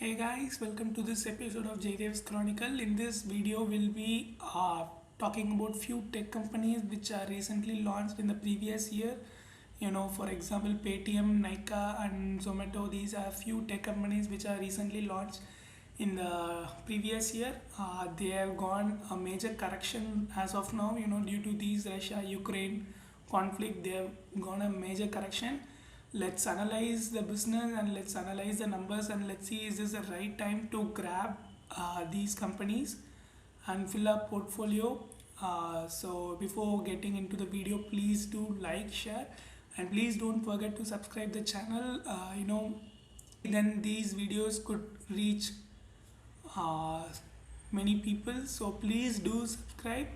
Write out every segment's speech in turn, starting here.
Hey guys, welcome to this episode of Jaydev's Chronicle. In this video, we'll be talking about few tech companies which are recently launched in the previous year. For example, Paytm, Nykaa, and Zomato. These are few tech companies which are recently launched in the previous year. They have gone a major correction as of now. Due to these Russia-Ukraine conflict, they have gone a major correction. Let's analyze the business and let's analyze the numbers and let's see is this the right time to grab these companies and fill up portfolio. So before getting into the video, please do like, share, and please don't forget to subscribe the channel. Then these videos could reach uh, many people, so please do subscribe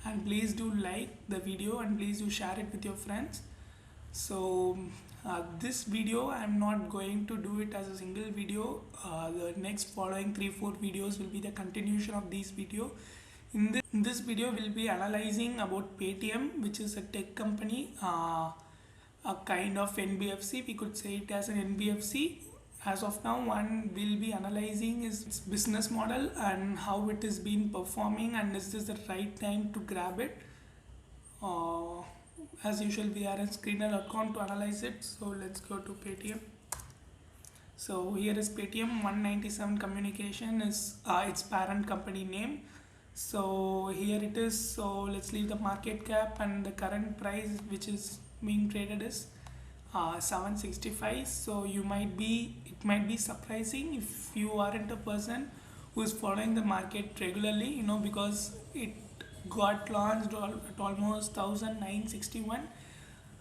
and please do like the video and please do share it with your friends. So this video I'm not going to do it as a single video. The next following 3-4 videos will be the continuation of this video. In this video we'll be analyzing about Paytm, which is a tech company, a kind of NBFC. We could say it as an NBFC. As of now, one will be analyzing its business model and how it is been performing, and is this the right time to grab it. As usual, we are in screener.com to analyze it. So let's go to Paytm. So here is Paytm. 197 Communication is its parent company name. So here it is. So let's leave the market cap, and the current price which is being traded is 765. So it might be surprising if you aren't a person who is following the market regularly, because it got launched at almost 1961,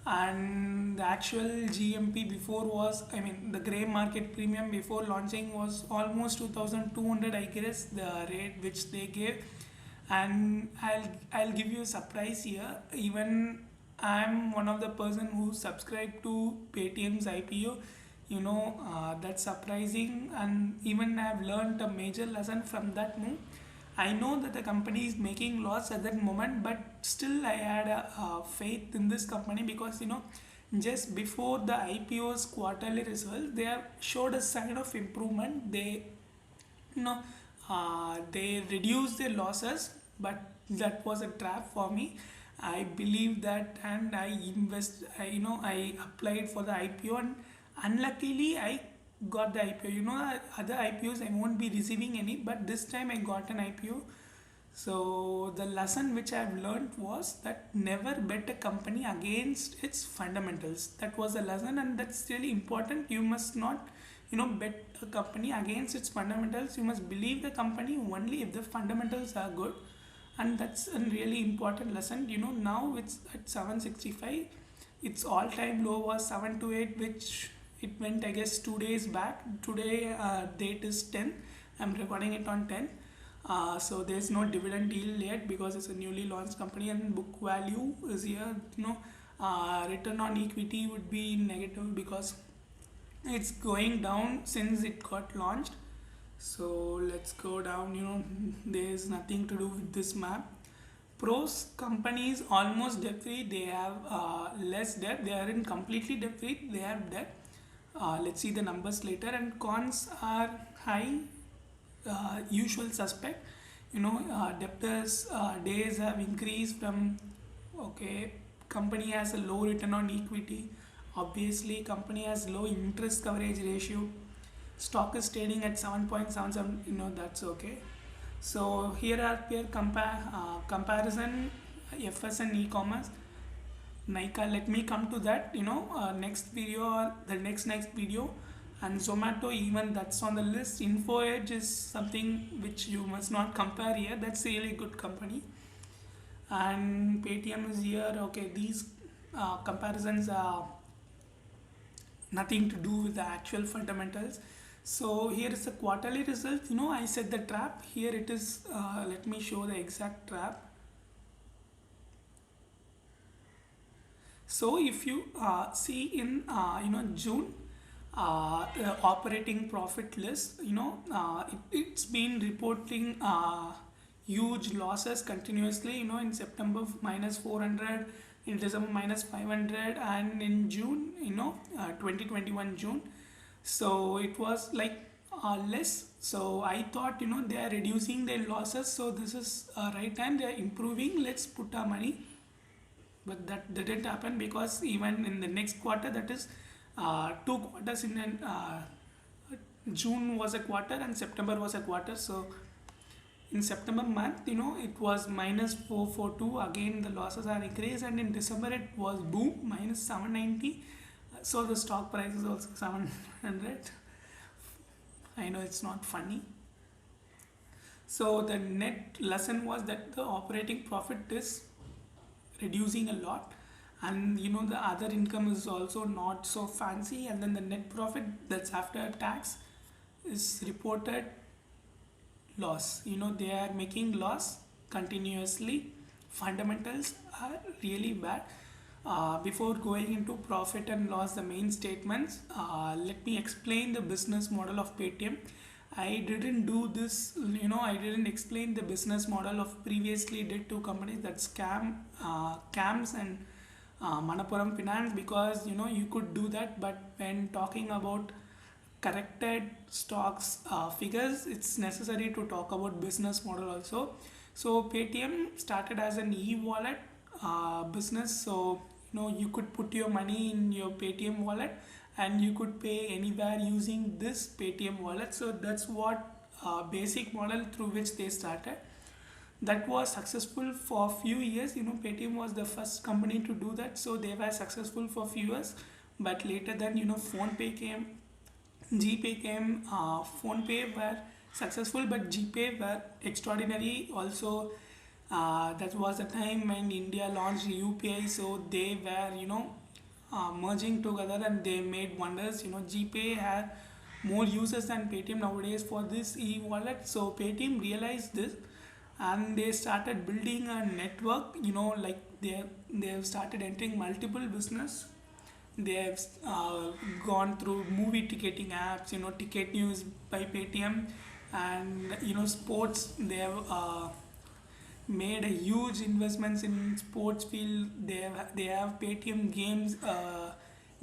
and the actual GMP before was, the gray market premium before launching was almost 2200, I guess, the rate which they gave. And I'll give you a surprise here. Even I'm one of the person who subscribed to Paytm's IPO. That's surprising, and even I've learned a major lesson from that move. I know that the company is making loss at that moment, but still I had a faith in this company because just before the IPO's quarterly results, they have showed a sign of improvement. They reduced their losses, but that was a trap for me. I believe that, and I applied for the IPO, and unluckily I got the IPO. Other IPOs I won't be receiving any, but this time I got an IPO. So the lesson which I've learned was that never bet a company against its fundamentals. That was a lesson, and that's really important. You must not bet a company against its fundamentals. You must believe the company only if the fundamentals are good, and that's a really important lesson. Now it's at 765. Its all-time low was 728, which it went, I guess, 2 days back. Today date is 10. I'm recording it on 10. So there's no dividend yield yet because it's a newly launched company, and book value is here. Return on equity would be negative because it's going down since it got launched. So let's go down. There's nothing to do with this map. Pros: companies almost debt free. They have less debt. They aren't completely debt free. They have debt. Let's see the numbers later. And cons are high. Usual suspect. Debtors days have increased from. Okay, company has a low return on equity. Obviously, company has low interest coverage ratio. Stock is trading at 7.77. That's okay. So here are peer comparison, FS and e-commerce. Nykaa, let me come to that next video or the next video. And Zomato, even that's on the list. Info Edge is something which you must not compare here. That's a really good company. And Paytm is here. Okay, these comparisons are nothing to do with the actual fundamentals. So here is the quarterly result. I said the trap. Here it is. Let me show the exact trap. So if you see in June operating profit list, it's been reporting huge losses continuously. In September -400, in December -500, and in June 2021 June. So it was like less. So I thought, they are reducing their losses, so this is right time they are improving, let's put our money. But that didn't happen, because even in the next quarter, that is 2 quarters in an June was a quarter and September was a quarter. So in September month, it was minus 442. Again, the losses are increased, and in December it was boom minus 790. So the stock price is also 700. I know it's not funny. So the net lesson was that the operating profit is reducing a lot, and the other income is also not so fancy, and then the net profit, that's after tax, is reported loss. They are making loss continuously. Fundamentals are really bad. Before going into profit and loss, the main statements, let me explain the business model of Paytm. I didn't do this, I didn't explain the business model of previously did two companies, that CAMS and Manapuram Finance, because you could do that, but when talking about corrected stocks figures, it's necessary to talk about business model also. So Paytm started as an e-wallet business. So you could put your money in your Paytm wallet, and you could pay anywhere using this Paytm wallet. So that's what basic model through which they started. That was successful for a few years. Paytm was the first company to do that, so they were successful for a few years. But later then, phone pay came, GPay came. Phone pay were successful, but GPay were extraordinary also. That was the time when India launched UPI, so they were merging together, and they made wonders. GPay had more users than Paytm nowadays for this e-wallet. So Paytm realized this, and they started building a network. Like they have started entering multiple business. They have gone through movie ticketing apps, Ticket News by Paytm, and sports. They have made a huge investments in sports field. They have Paytm games,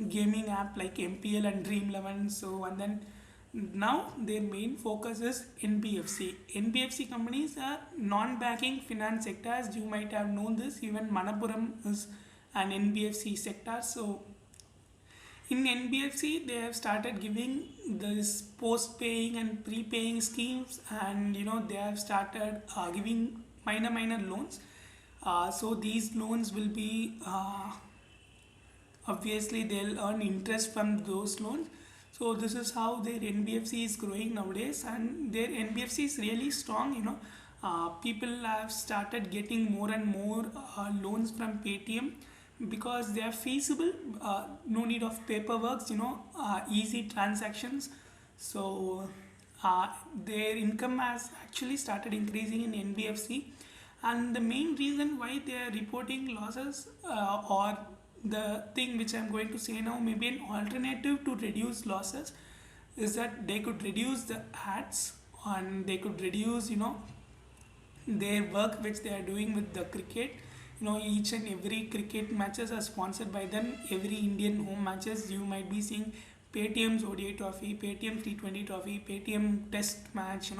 gaming app like MPL and Dream 11. So, and then now their main focus is NBFC. NBFC companies are non-banking finance sectors. You might have known this. Even Manapuram is an NBFC sector. So in NBFC, they have started giving this post-paying and pre-paying schemes, and they have started giving minor loans. So these loans will be obviously they'll earn interest from those loans. So this is how their NBFC is growing nowadays, and their NBFC is really strong. People have started getting more and more loans from Paytm, because they are feasible. No need of paperwork. Easy transactions. So their income has actually started increasing in NBFC, and the main reason why they are reporting losses, or the thing which I'm going to say now, maybe an alternative to reduce losses, is that they could reduce the ads, and they could reduce their work which they are doing with the cricket. Each and every cricket matches are sponsored by them. Every Indian home matches, you might be seeing Paytm's ODI trophy, Paytm T20 trophy, Paytm test match.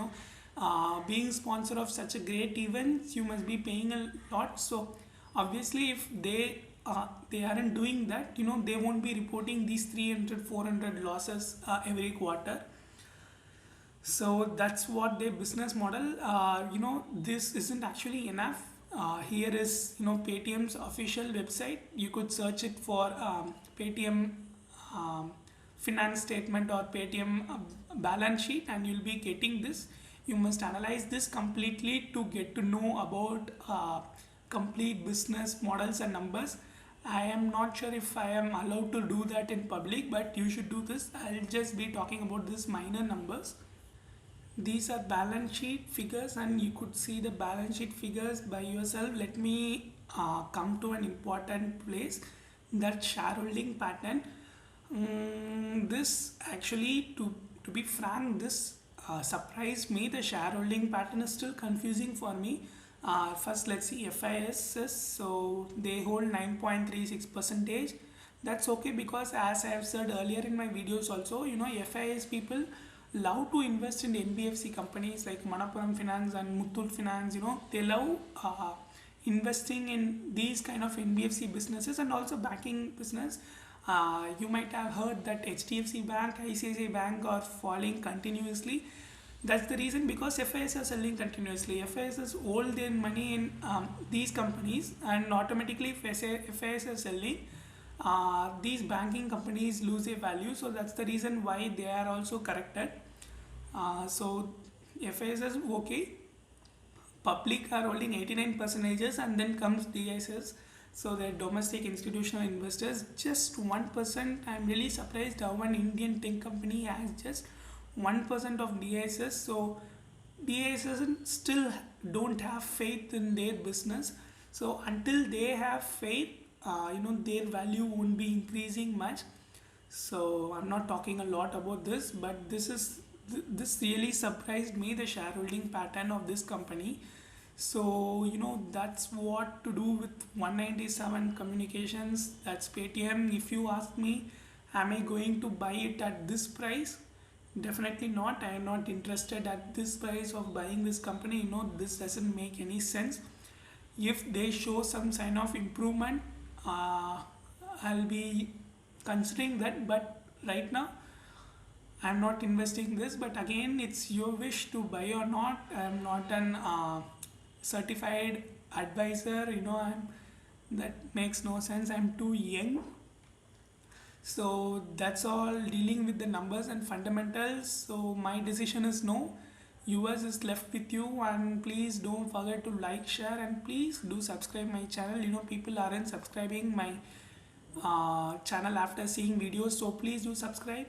Being sponsor of such a great event, you must be paying a lot. So obviously if they aren't doing that, they won't be reporting these 300-400 losses every quarter. So that's what their business model. This isn't actually enough. Here is Paytm's official website. You could search it for Paytm finance statement or Paytm balance sheet, and you'll be getting this. You must analyze this completely to get to know about complete business models and numbers. I am not sure if I am allowed to do that in public, but you should do this. I'll just be talking about this minor numbers. These are balance sheet figures, and you could see the balance sheet figures by yourself. Let me come to an important place, that shareholding pattern. This actually, to be frank, this surprised me. The shareholding pattern is still confusing for me. First, let's see FIS. So they hold 9.36%. That's okay, because as I have said earlier in my videos also, FIS people love to invest in NBFC companies like Manappuram Finance and Muthoot Finance. They love investing in these kind of NBFC businesses and also banking business. You might have heard that HDFC Bank, ICICI Bank are falling continuously. That's the reason because FIS are selling continuously. FIS hold their money in these companies, and automatically if FIS are selling, these banking companies lose their value. So that's the reason why they are also corrected. So FIS is okay. Public are holding 89 percentages, and then comes DISs. So the domestic institutional investors just 1%. I'm really surprised how one Indian tech company has just 1% of DISs. So DISs still don't have faith in their business. So until they have faith, their value won't be increasing much. So I'm not talking a lot about this, but this really surprised me, the shareholding pattern of this company. So that's what to do with 197 communications. That's Paytm. If you ask me, am I going to buy it at this price? Definitely not. I am not interested at this price of buying this company. This doesn't make any sense. If they show some sign of improvement, I'll be considering that. But right now, I'm not investing this. But again, it's your wish to buy or not. I'm not an certified advisor. That makes no sense. I'm too young. So that's all dealing with the numbers and fundamentals. So my decision is no. US is left with you, and please don't forget to like, share, and please do subscribe my channel. People aren't subscribing my channel after seeing videos, so please do subscribe.